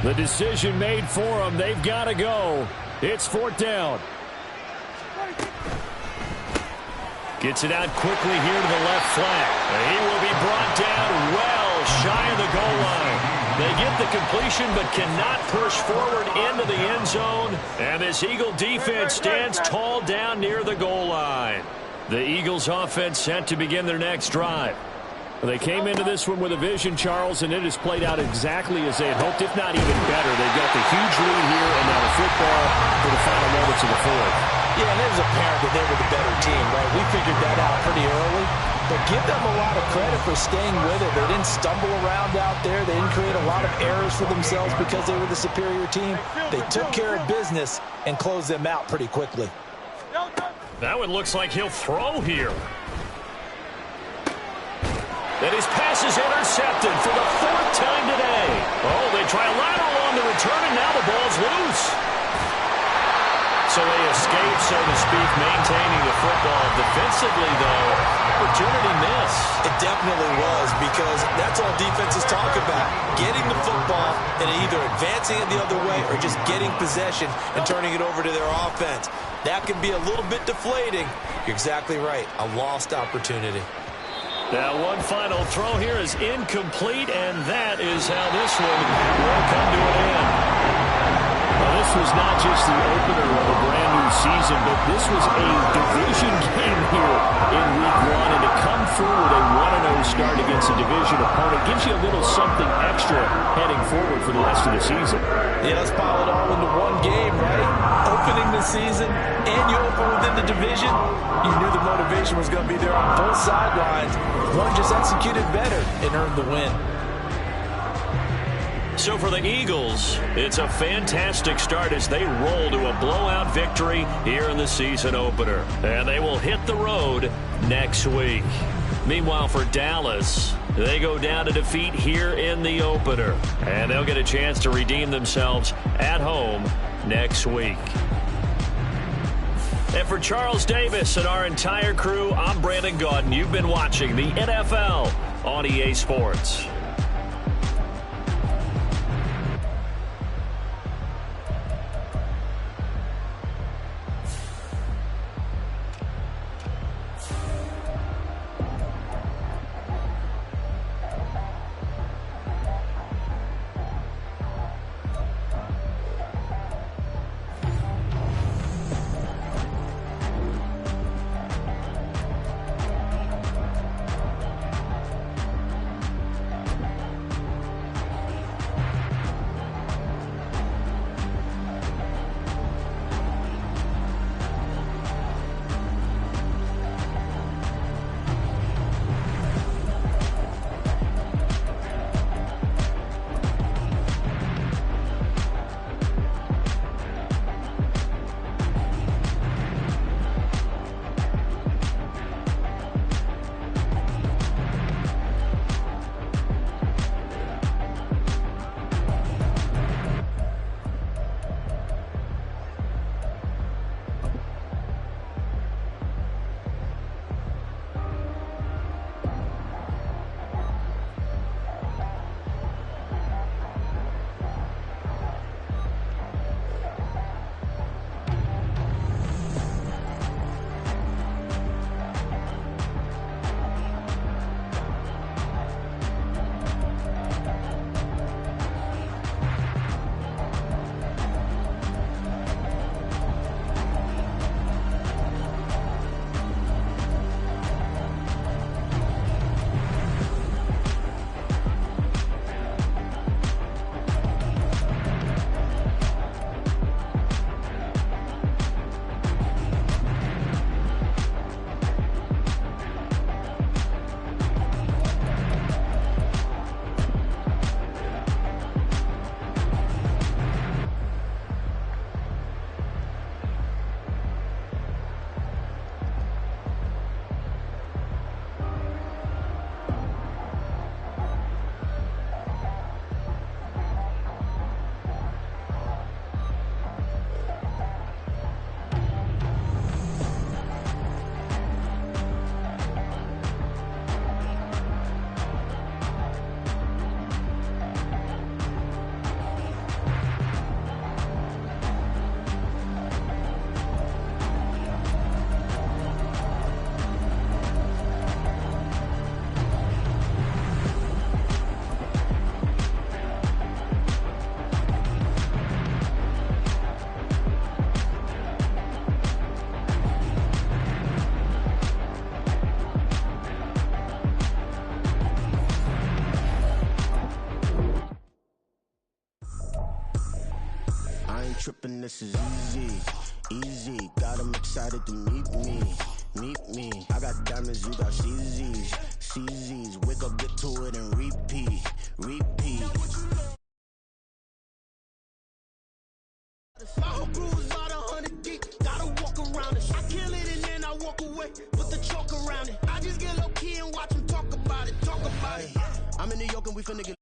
The decision made for them. They've got to go. It's 4th down. Gets it out quickly here to the left flat. He will be brought down well shy of the goal line. They get the completion but cannot push forward into the end zone. And this Eagle defense stands tall down near the goal line. The Eagles offense set to begin their next drive. They came into this one with a vision, Charles, and it has played out exactly as they had hoped, if not even better. They've got the huge lead here and now the football for the final moments of the 4th. Yeah, and it was apparent that they were the better team, right? We figured that out pretty early. But give them a lot of credit for staying with it. They didn't stumble around out there. They didn't create a lot of errors for themselves because they were the superior team. They took care of business and closed them out pretty quickly. That one looks like he'll throw here. And his pass is intercepted for the 4th time today. Oh, they try a lateral on the return, and now the ball's loose. So they escape, so to speak, maintaining the football. Defensively, though, opportunity missed. It definitely was, because that's all defenses talk about. Getting the football and either advancing it the other way or just getting possession and turning it over to their offense. That can be a little bit deflating. You're exactly right. A lost opportunity. Now one final throw here is incomplete, and that is how this one will come to an end. Well, this was not just the opener of a brand new season, but this was a division game here in week 1, and to come through with a 1-0 start against a division opponent gives you a little something extra heading forward for the rest of the season. Yeah, let's pile it all into one game, right? Opening the season, and you open within the division. You knew the motivation was going to be there on both sidelines. One just executed better and earned the win. So for the Eagles, it's a fantastic start as they roll to a blowout victory here in the season opener. And they will hit the road next week. Meanwhile, for Dallas, they go down to defeat here in the opener. And they'll get a chance to redeem themselves at home next week. And for Charles Davis and our entire crew, I'm Brandon Gaudin. You've been watching the NFL on EA Sports. ain't tripping, this is easy. Easy, got them excited to meet me. Meet me. I got diamonds, you got CZs. CZs, wake up, get to it, and repeat. Repeat. My whole crew is about 100 deep. Gotta walk around it. I kill it and then I walk away with the chalk around it. I just get low key and watch them talk about it. Talk about it. I'm in New York and we finna get.